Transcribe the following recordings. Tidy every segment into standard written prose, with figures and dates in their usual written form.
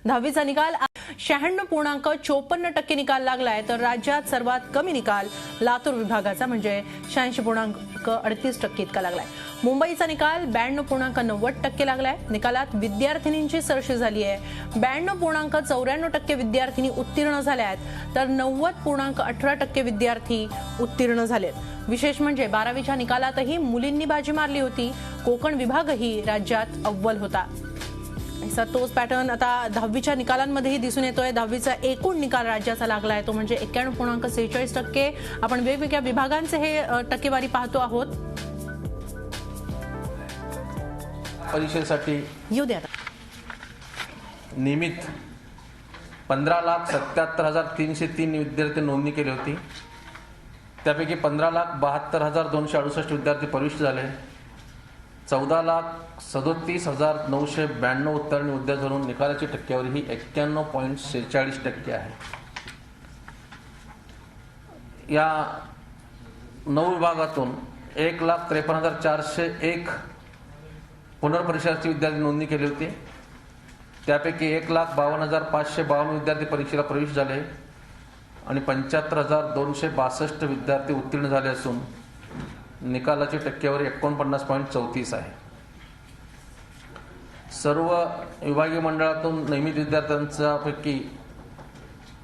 10वीचा निकाल 96.54% निकाल लागलाय, तर राज्यात सर्वात कमी निकाल लातूर विभागाचा म्हणजे 86.38% इतका लागलाय. मुंबईचा निकाल 92.90% लागलाय. निकालात विद्यार्थिनींची सरशी झाली आहे. 92.94% विद्यार्थिनी उत्तीर्ण झाल्या आहेत, तर 90.18% विद्यार्थी उत्तीर्ण झालेत. विशेष म्हणजे 12वीच्या निकालातही मुलींनी बाजी मारली होती. कोकण विभागही राज्यात अव्वल होता. तोच पॅटर्न आता 10वीच्या निकालांमध्येही दिसून येतोय. 10वीचा एकूण निकाल राज्याचा लागलाय तो म्हणजे 91.46%. आपण वेगवेगळ्या विभागांचे हे टक्केवारी पाहतो आहोत. परीक्षेसाठी येऊ द्या. नियमित 15,77,303 विद्यार्थी नोंदणी केली होती. त्यापैकी 15,72,268 विद्यार्थी प्रविष्ट झाले. 14,37,992 उत्तीर्ण विद्यार्थी धरून निकालाची टक्केवारी ही 91.46% आहे. या 9 विभागातून 1,53,401 पुनर्परीक्षार्थी विद्यार्थी नोंदणी केली होती. त्यापैकी 1,52,552 विद्यार्थी परीक्षेला प्रवेश झाले आणि 75,262 विद्यार्थी उत्तीर्ण झाले असून निकालाची टक्केवारी 49.34% आहे. सर्व विभागीय मंडळातून नियमित विद्यार्थ्यांचा पैकी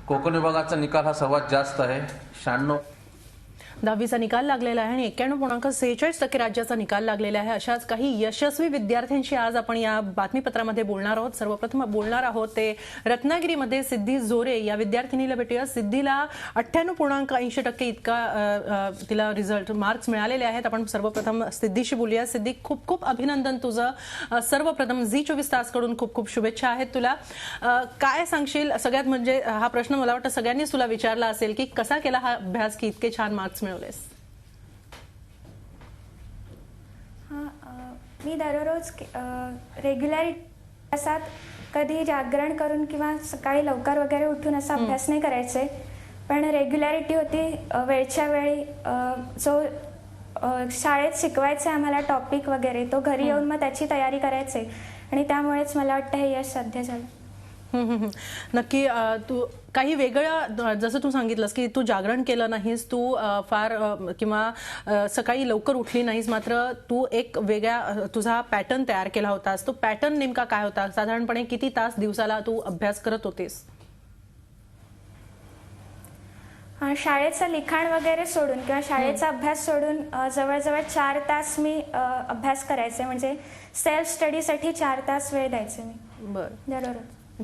कोकण विभागाचा निकाल हा सर्वात जास्त आहे. 96. 10वीचा निकाल लागलेला आहे आणि 91.46% राज्याचा निकाल लागलेला आहे. अशाच काही यशस्वी विद्यार्थ्यांशी आज आपण या बातमीपत्रामध्ये बोलणार आहोत. सर्वप्रथम बोलणार आहोत ते रत्नागिरीमध्ये सिद्धी जोरे या विद्यार्थिनीला भेटूया. सिद्धीला 98.80% इतका तिला रिझल्ट मार्क्स मिळालेले आहेत. आपण सर्वप्रथम सिद्धीशी बोलूया. सिद्धी, खूप खूप अभिनंदन तुझं. सर्वप्रथम झी24 तास कडून खूप खूप शुभेच्छा आहेत तुला. काय सांगशील? सगळ्यात म्हणजे हा प्रश्न मला वाटतं सगळ्यांनीच तुला विचारला असेल की कसा केला हा अभ्यास की इतके छान मार्क्स मिळवलेस? मी दररोज रेग्युलरली असात कधी जागरण करून किंवा सकाळी लवकर वगैरे उठून असा अभ्यास नाही करायचे, पण रेग्युलॅरिटी होती. वेळच्या वेळी जो शाळेत शिकवायचे आम्हाला टॉपिक वगैरे तो घरी येऊन मग त्याची तयारी करायचे आणि त्यामुळेच मला वाटतं हे यश साध्य झालं. नक्की. तू काही वेगळं, जसं तू सांगितलंस की तू जागरण केलं नाहीस, तू फार किंवा सकाळी लवकर उठली नाहीस, मात्र तू एक वेगळा तुझा पॅटर्न तयार केला होतास. तो पॅटर्न नेमका काय होता? साधारणपणे किती तास दिवसाला तू अभ्यास करत होतेस? शाळेचं लिखाण वगैरे सोडून किंवा शाळेचा अभ्यास सोडून जवळजवळ 4 तास मी अभ्यास करायचे. म्हणजे सेल्फ स्टडीसाठी 4 तास वेळ द्यायचे मी दररोज.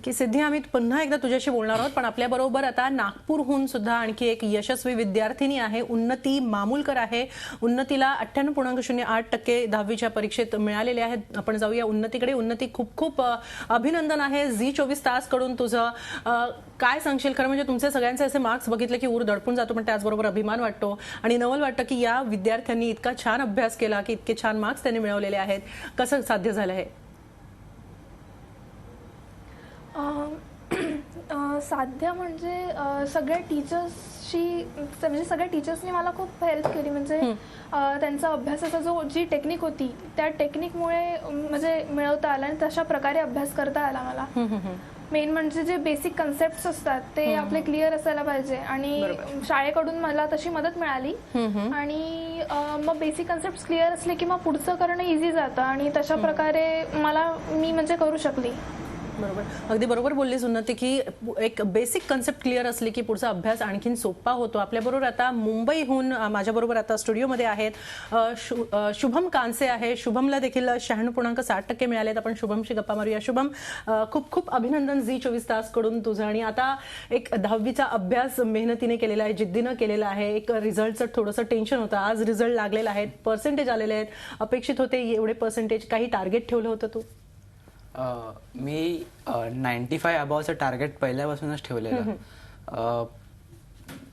की सिद्धी, आम्ही पुन्हा एकदा तुझ्याशी बोलणार आहोत, पण आपल्याबरोबर आता नागपूरहून सुद्धा आणखी एक यशस्वी विद्यार्थिनी आहे. उन्नती मामूलकर आहे. उन्नतीला 98.08% 10वीच्या परीक्षेत मिळालेले आहेत. आपण जाऊया उन्नतीकडे. उन्नती, खूप खूप अभिनंदन आहे झी24 तास कडून तुझं. काय सांगशील? खरं म्हणजे तुमचे सगळ्यांचे असे मार्क्स बघितले की ऊर दडपून जातो, पण त्याचबरोबर अभिमान वाटतो आणि नवल वाटतं की या विद्यार्थ्यांनी इतका छान अभ्यास केला की इतके छान मार्क्स त्यांनी मिळवलेले आहेत. कसं साध्य झालं हे? साध्य म्हणजे सगळ्या टीचर्सशी, म्हणजे सगळ्या टीचर्सनी मला खूप हेल्प केली. म्हणजे त्यांचा अभ्यासाचा जी टेक्निक होती त्या टेक्निकमुळे म्हणजे मिळवता आला आणि तशा प्रकारे अभ्यास करता आला मला. मेन म्हणजे जे बेसिक कन्सेप्ट असतात ते आपले क्लिअर असायला पाहिजे आणि शाळेकडून मला तशी मदत मिळाली आणि मग बेसिक कन्सेप्ट क्लिअर असले की मग पुढचं करणं इझी जातं आणि तशा प्रकारे मी म्हणजे करू शकली. बरोबर, अगदी बरोबर बोललीस उन्नती की एक बेसिक कन्सेप्ट क्लिअर असली की पुढचा अभ्यास आणखीन सोपा होतो. आपल्याबरोबर आता मुंबईहून माझ्याबरोबर आता स्टुडिओमध्ये आहेत शुभम कांसे आहे. शुभमला देखील 96.60% मिळालेत. आपण शुभमशी गप्पा मारूया. शुभम, खूप खूप अभिनंदन झी24 तास कडून तुझं. आणि आता एक 10वीचा अभ्यास मेहनतीने केलेला आहे, जिद्दीनं केलेला आहे. एक रिझल्टचं थोडंसं टेन्शन होतं. आज रिझल्ट लागलेला आहे, पर्सेंटेज आलेले आहेत. अपेक्षित होते एवढे पर्सेंटेज? काही टार्गेट ठेवलं होतं तू? मी 95 अबावचं टार्गेट पहिल्यापासूनच ठेवलेलं.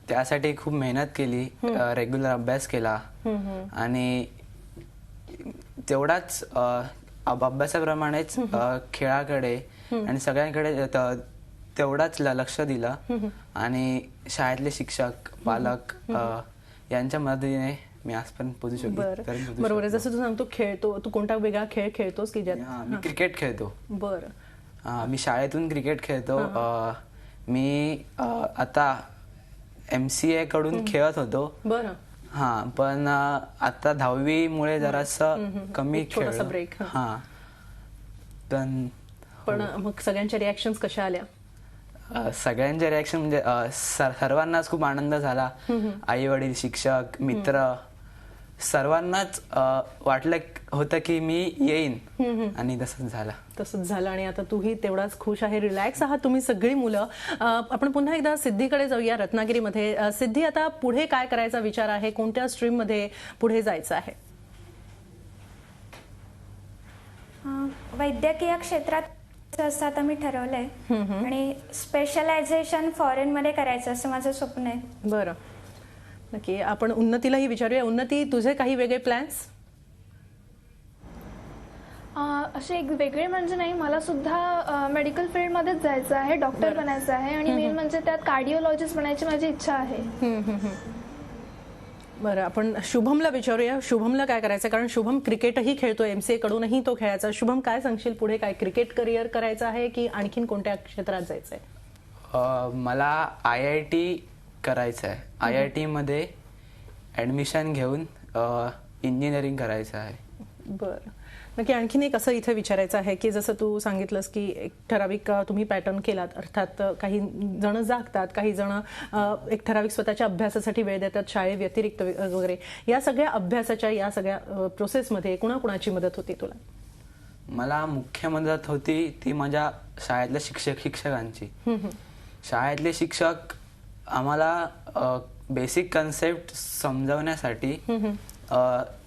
त्यासाठी खूप मेहनत केली, रेग्युलर अभ्यास केला आणि तेवढाच अभ्यासाप्रमाणेच खेळाकडे आणि सगळ्यांकडे तेवढाच लक्ष दिलं आणि शाळेतले शिक्षक, पालक यांच्या मदतीने मी आजपर्यंत पोहोचू शकतो. बरोबर आहे. जसं तू सांगतो खेळतो, तू कोणता वेगळा खेळ खेळतोस की ज्यात? मी क्रिकेट खेळतो. बरं. मी शाळेतून क्रिकेट खेळतो. मी आता MCA कडून खेळत होतो. बरं. पण आता 10वी मुळे जरासं कमी एक छोटासा खेळलो. break, पण मग सगळ्यांच्या रिॲक्शन्स कशा आल्या? सगळ्यांचे रिॲक्शन म्हणजे सर्वांनाच खूप आनंद झाला. आई वडील, शिक्षक, मित्र सर्वांनाच वाटलं होतं की मी येईन आणि तसंच झालं. आणि आता तूही तेवढाच खुश आहे, रिलॅक्स आहात तुम्ही सगळी मुलं. आपण पुन्हा एकदा सिद्धीकडे जाऊया रत्नागिरीमध्ये. सिद्धी, आता पुढे काय करायचा विचार आहे? कोणत्या स्ट्रीम मध्ये पुढे जायचं आहे? वैद्यकीय क्षेत्रात असं आता मी ठरवलंय आणि स्पेशलायझेशन फॉरेन मध्ये करायचं असं माझं स्वप्न आहे. बरं, नक्की. आपण उन्नतीलाही विचारूया. उन्नती, तुझे काही वेगळे प्लॅन्स? असे एक वेगळे म्हणजे नाही, मला सुद्धा मेडिकल फील्डमध्येच जायचं आहे, डॉक्टर बनायचं आहे आणि मेन म्हणजे त्यात कार्डिओलॉजिस्ट बनायची माझी इच्छा आहे. बरं, आपण शुभमला विचारूया. शुभमला काय करायचं? कारण शुभम क्रिकेटही खेळतो, MCA कडूनही तो खेळायचा. शुभम, काय सांगशील? पुढे काय क्रिकेट करिअर करायचं आहे की आणखीन कोणत्या क्षेत्रात जायचंय? मला IIT करायचं आहे. IIT मध्ये ऍडमिशन घेऊन इंजिनिअरिंग करायचं आहे. बरं, नक्की. आणखीन एक असं इथे विचारायचं आहे की जसं तू सांगितलंस की एक ठराविक तुम्ही पॅटर्न केलात, अर्थात काही जण जागतात, काही जण एक ठराविक स्वतःच्या अभ्यासासाठी वेळ देतात, शाळे व्यतिरिक्त वगैरे. या सगळ्या अभ्यासाच्या, या सगळ्या प्रोसेसमध्ये कुणाकुणाची मदत होती तुला? मला मुख्य मदत होती ती माझ्या शाळेतल्या शिक्षकांची. शाळेतले शिक्षक आम्हाला बेसिक कन्सेप्ट समजवण्यासाठी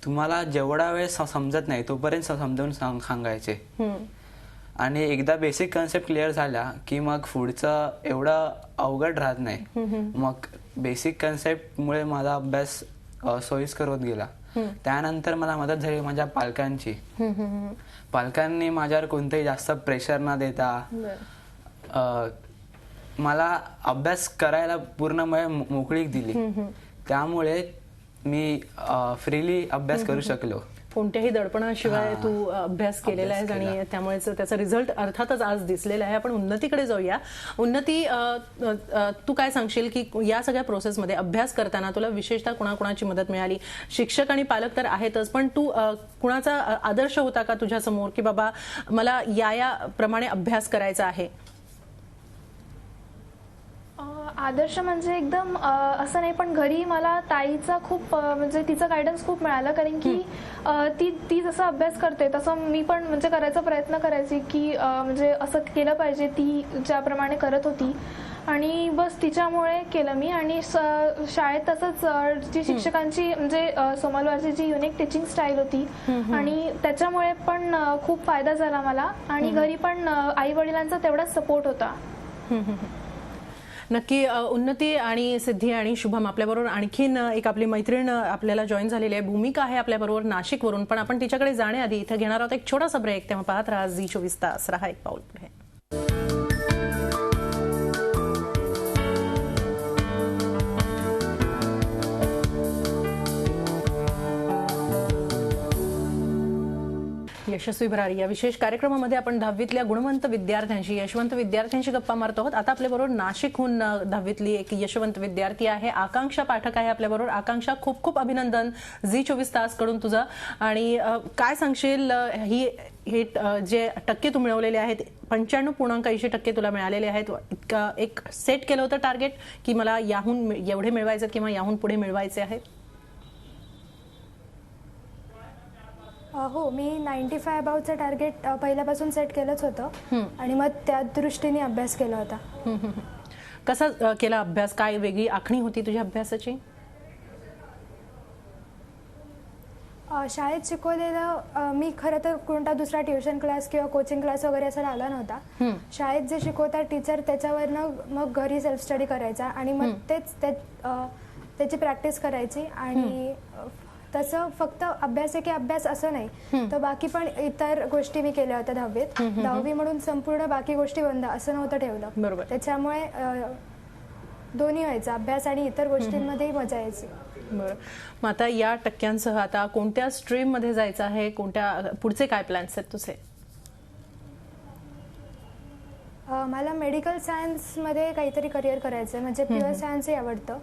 तुम्हाला जेवढा वेळ समजत नाही तोपर्यंत समजावून सांगायचे. आणि एकदा बेसिक कन्सेप्ट क्लिअर झाला की मग पुढचं एवढं अवघड राहत नाही. मग बेसिक कन्सेप्ट मुळे माझा अभ्यास सोयीस्कर होत गेला. त्यानंतर मला मदत झाली माझ्या पालकांची. पालकांनी माझ्यावर कोणतंही जास्त प्रेशर न देता मला अभ्यास करायला पूर्ण मोकळीक दिली. त्यामुळे मी फ्रीली अभ्यास करू शकलो. कोणत्याही दडपणाशिवाय तू अभ्यास केलेला आहेस आणि त्यामुळेच त्याचा रिझल्ट अर्थातच आज दिसलेला आहे. आपण उन्नतीकडे जाऊया. उन्नती, तू काय सांगशील की या सगळ्या प्रोसेसमध्ये अभ्यास करताना तुला विशेषतः कुणाकुणाची मदत मिळाली? शिक्षक आणि पालक तर आहेतच, पण तू कुणाचा आदर्श होता का तुझ्या समोर की बाबा मला या प्रमाणे अभ्यास करायचा आहे? आदर्श म्हणजे एकदम असं नाही, पण घरी मला ताईचा खूप म्हणजे तिचा गायडन्स खूप मिळाला. कारण की ती जसा अभ्यास करते तसं मी पण म्हणजे करायचा प्रयत्न करायची की म्हणजे असं केलं पाहिजे ती ज्याप्रमाणे करत होती. आणि बस तिच्यामुळे केलं मी. आणि शाळेत तसंच जी शिक्षकांची म्हणजे सोमलवारची जी युनिक टीचिंग स्टाईल होती आणि त्याच्यामुळे पण खूप फायदा झाला मला. आणि घरी पण आई वडिलांचा तेवढाच सपोर्ट होता. नक्की. उन्नती आणि सिद्धी आणि शुभम, आपल्याबरोबर आणखीन एक आपली मैत्रीण आपल्याला जॉईन झालेली आहे. भूमिका आहे आपल्याबरोबर नाशिकवरून. पण आपण तिच्याकडे जाण्याआधी इथे घेणार आहोत एक छोटासा ब्रेक. तेव्हा पाहत राहा झी24 तास. रहा एक पाऊल पुढे. यशस्वी भरारी या विशेष कार्यक्रमामध्ये आपण 10वीतल्या गुणवंत विद्यार्थ्यांशी, यशवंत विद्यार्थ्यांशी गप्पा मारतो आहोत. आता आपल्याबरोबर नाशिकहून 10वीतली एक यशवंत विद्यार्थी आहे, आकांक्षा पाठक आहे आपल्याबरोबर. आकांक्षा, खूप खूप अभिनंदन झी24 तास कडून तुझं. आणि काय सांगशील, हे जे टक्के तू मिळवलेले आहेत 95.80% तुला मिळालेले आहेत, इतका एक सेट केलं होतं टार्गेट की मला याहून एवढे मिळवायचे किंवा याहून पुढे मिळवायचे आहेत? हो, मी 95 अबाउटचं टार्गेट पहिल्यापासून सेट केलंच होतं आणि मग त्या दृष्टीने अभ्यास केला होता. कसा केला अभ्यास? काय वेगळी आखणी होती तुझ्या अभ्यासाची? शाळेत शिकवलेलं मी खरं तर कोणता दुसरा ट्युशन क्लास किंवा कोचिंग क्लास वगैरे असं लावला नव्हता. शाळेत जे शिकवतात टीचर त्याच्यावरनं मग घरी सेल्फ स्टडी करायचा आणि मग त्याची प्रॅक्टिस करायची. आणि तसं फक्त अभ्यास आहे की अभ्यास असं नाही, तर बाकी पण इतर गोष्टी मी केल्या होत्या 10वीत. 10वी म्हणून संपूर्ण बाकी गोष्टी बंद असं नव्हतं ठेवलं. बरोबर. त्याच्यामुळे दोन्ही व्हायचं, अभ्यास आणि इतर गोष्टींमध्येही मजा यायची. बरं, मग आता या टक्क्यांसह आता कोणत्या स्ट्रीम मध्ये जायचं आहे? कोणत्या पुढचे काय प्लॅन्स आहेत तुझे? मला मेडिकल सायन्समध्ये काहीतरी करिअर करायचं आहे, म्हणजे प्युअर सायन्सही आवडतं.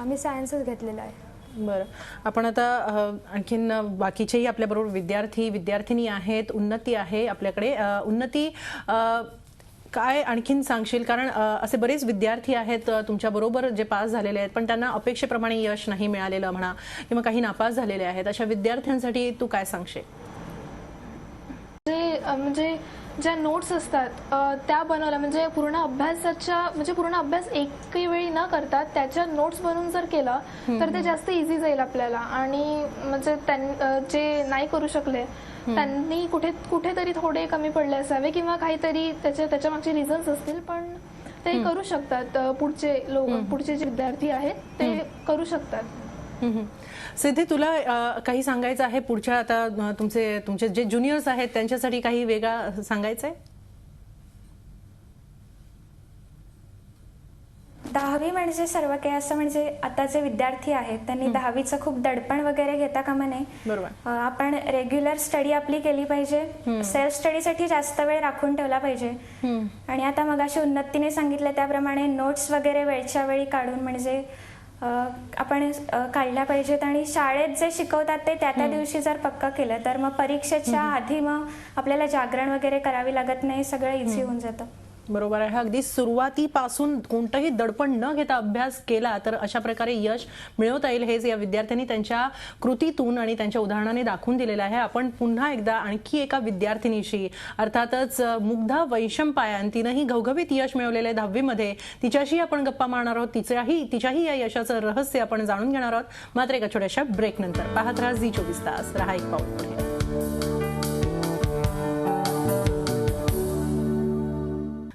मी सायन्सच घेतलेलं आहे. बरं, आपण आता आणखीन बाकीचेही आपल्याबरोबर विद्यार्थिनी आहेत. उन्नती आहे आपल्याकडे. उन्नती, काय आणखीन सांगशील? कारण असे बरेच विद्यार्थी आहेत तुमच्याबरोबर जे पास झालेले आहेत, पण त्यांना अपेक्षेप्रमाणे यश नाही मिळालेलं म्हणा, किंवा काही नापास झालेले आहेत. अशा विद्यार्थ्यांसाठी तू काय सांगशील? म्हणजे ज्या नोट्स असतात त्या बनवल्या, म्हणजे पूर्ण अभ्यास एकही वेळी न करता त्याच्या नोट्स बनवून जर केलं तर ते जास्त इझी जाईल आपल्याला. आणि म्हणजे जे नाही करू शकले त्यांनी कुठेतरी थोडे कमी पडले असावे, किंवा काहीतरी त्याच्या मागचे रिझन्स असतील, पण ते करू शकतात. पुढचे जे विद्यार्थी आहेत ते करू शकतात. सिद्धी, तुला काही सांगायचं आहे पुढच्या, आता तुमचे जे ज्युनियर्स आहेत त्यांच्यासाठी काही वेगळा सांगायचं आहे? 10वी म्हणजे सर्व काही असं, म्हणजे आता जे विद्यार्थी आहेत त्यांनी 10वीचं खूप दडपण वगैरे घेता कामा नये. बरोबर. आपण रेग्युलर स्टडी आपली केली पाहिजे, सेल्फ स्टडीसाठी जास्त वेळ राखून ठेवला पाहिजे. आणि आता मगाशी उन्नतीने सांगितलं त्याप्रमाणे नोट्स वगैरे वेळच्या वेळी काढून म्हणजे आपण काढल्या पाहिजेत. आणि शाळेत जे शिकवतात ते त्या दिवशी जर पक्का केलं तर मग परीक्षेच्या आधी मग आपल्याला जागरण वगैरे करावी लागत नाही, सगळं इझी होऊन जातं. बरोबर आहे. अगदी सुरुवातीपासून कोणतंही दडपण न घेता अभ्यास केला तर अशा प्रकारे यश मिळवता येईल, हेच या विद्यार्थ्यांनी त्यांच्या कृतीतून आणि त्यांच्या उदाहरणाने दाखवून दिलेलं आहे. आपण पुन्हा एकदा आणखी एका विद्यार्थिनीशी, अर्थातच मुग्धा वैशंपायन, तिनंही घवघवीत यश मिळवलेलं आहे 10वी मध्ये. तिच्याशी आपण गप्पा मारणार आहोत. तिच्याही या यशाचं रहस्य आपण जाणून घेणार आहोत, मात्र एका छोट्याशा ब्रेक नंतर. पाहत राहा झी24 तास, रहा एक पाऊल पुढे.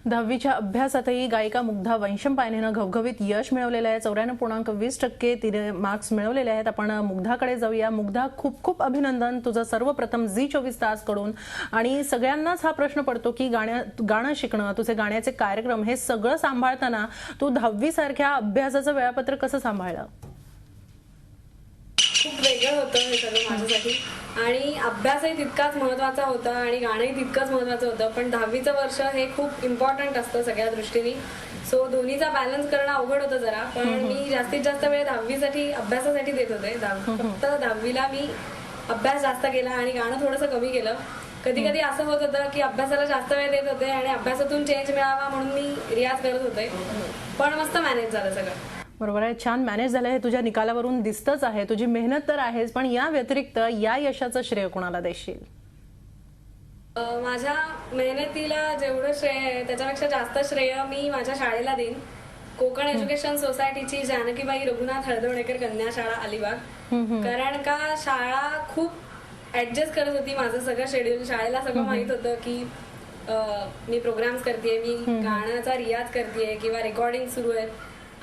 10वीच्या अभ्यासातही गायिका मुग्धा वैशंपायनेनं घवघवीत यश मिळवलेलं आहे. 94.20% तिने मार्क्स मिळवलेले आहेत. आपण मुग्धाकडे जाऊया. मुग्धा, खूप खूप अभिनंदन तुझं सर्वप्रथम झी24 तास कडून. आणि सगळ्यांनाच हा प्रश्न पडतो की गाणं शिकणं, तुझे गाण्याचे कार्यक्रम, हे सगळं सांभाळताना तू 10वी सारख्या अभ्यासाचं वेळापत्रक कसं सांभाळलं? खूप वेगळं होतं हे सगळं माझ्यासाठी, आणि अभ्यासही तितकाच महत्त्वाचा होता आणि गाणंही तितकंच महत्त्वाचं होतं. पण 10वीचं वर्ष हे खूप इम्पॉर्टंट असतं सगळ्या दृष्टीने, सो दोन्हीचा बॅलन्स करणं अवघड होतं जरा. पण मी जास्तीत जास्त वेळ 10वीसाठी अभ्यासासाठी देत होते. फक्त 10वीला मी अभ्यास जास्त केला आणि गाणं थोडंसं कमी केलं. कधी कधी असं होत होतं की अभ्यासाला जास्त वेळ देत होते आणि अभ्यासातून चेंज मिळावा म्हणून मी रियाज करत होते, पण मस्त मॅनेज झालं सगळं. बरोबर आहे, छान मॅनेज झालं. हे तुझ्या निकालावरून दिसतच आहे. तुझी मेहनत तर आहेच, पण या व्यतिरिक्त या यशाचं श्रेय कोणाला देशील? माझ्या मेहनतीला जेवढं श्रेय आहे त्याच्यापेक्षा जास्त श्रेय मी माझ्या शाळेला देईन. कोकण एज्युकेशन सोसायटीची जानकीबाई रघुनाथ हळदवणेकर कन्या शाळा अलिबाग. कारण का शाळा खूप ऍडजस्ट करत होती माझं सगळं शेड्यूल. शाळेला सगळं माहित होतं की मी प्रोग्राम्स करतेय, मी गाण्याचा रियाज करतेय किंवा रेकॉर्डिंग सुरू आहे,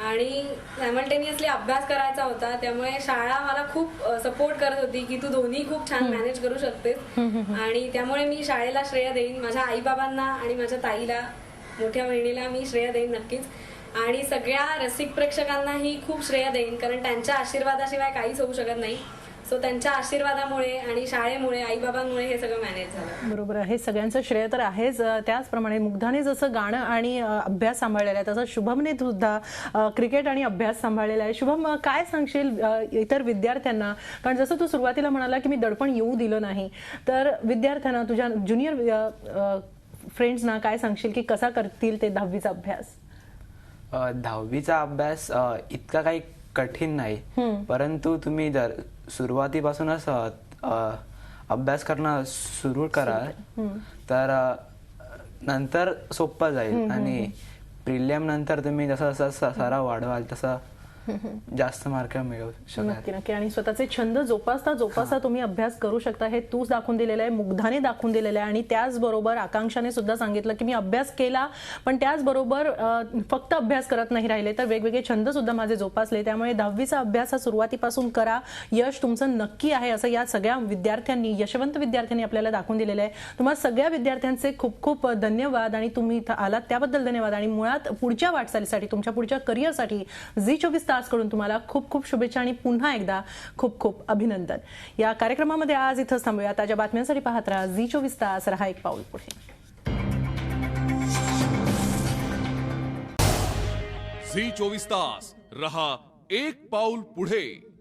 आणि सायमल्टेनियसली अभ्यास करायचा होता. त्यामुळे शाळा मला खूप सपोर्ट करत होती की तू दोन्ही खूप छान मॅनेज करू शकतेस. आणि त्यामुळे मी शाळेला श्रेय देईन. माझ्या आईबाबांना आणि माझ्या ताईला, मोठ्या बहिणीला मी श्रेय देईन नक्कीच. आणि सगळ्या रसिक प्रेक्षकांनाही खूप श्रेय देईन, कारण त्यांच्या आशीर्वादाशिवाय काहीच होऊ शकत नाही. सो त्यांच्या आशीर्वादामुळे आणि शाळेमुळे, आईबाबांमुळे हे सगळं मॅनेज झालं. बरोबर आहे, सगळ्यांचं श्रेय तर आहेच. त्याचप्रमाणे मुग्धाने जसं गाणं आणि अभ्यास सांभाळलेला आहे, तसं शुभमने सुद्धा क्रिकेट आणि अभ्यास सांभाळलेला आहे. शुभम, काय सांगशील इतर विद्यार्थ्यांना? कारण जसं तू सुरुवातीला म्हणाला की मी दडपण येऊ दिलं नाही, तर विद्यार्थ्यांना, तुझ्या ज्युनियर फ्रेंड्सना काय सांगशील की कसा करतील ते 10वीचा अभ्यास? 10वीचा अभ्यास इतका काही कठीण नाही, परंतु तुम्ही जर सुरुवातीपासूनच अभ्यास करणं सुरू कराल तर नंतर सोपं जाईल. आणि प्रिलियम नंतर तुम्ही जसं जसं सराव वाढवाल तसं जास्त मार्क मिळवू शकाल. नक्की नक्की. आणि स्वतःचे छंद जोपासता तुम्ही अभ्यास करू शकता. हे तूच दाखवून दिलेलं आहे, मुग्धाने दाखवून दिलेलं आहे. आणि त्याचबरोबर आकांक्षाने सुद्धा सांगितलं की मी अभ्यास केला, पण त्याचबरोबर फक्त अभ्यास करत नाही राहिले, तर वेगवेगळे छंद सुद्धा माझे जोपासले. त्यामुळे 10वीचा अभ्यास हा सुरुवातीपासून करा, यश तुमचं नक्की आहे, असं या सगळ्या विद्यार्थ्यांनी, यशवंत विद्यार्थ्यांनी आपल्याला दाखवून दिलेलं आहे. तुम्हाला सगळ्या विद्यार्थ्यांचे खूप खूप धन्यवाद, आणि तुम्ही इथं आलात त्याबद्दल धन्यवाद. आणि मुळात पुढच्या वाटचालीसाठी, तुमच्या पुढच्या करिअरसाठी झी24 तास कडून तुम्हाला खूप खूप शुभेच्छा आणि पुन्हा एकदा खूप खूप अभिनंदन. या कार्यक्रमामध्ये आज इथंच थांबूया. ताज्या बातम्यांसाठी पाहत राहा झी24 तास, रहा एक पाऊल पुढे. झी 24 तास रहा एक पाऊल पुढे.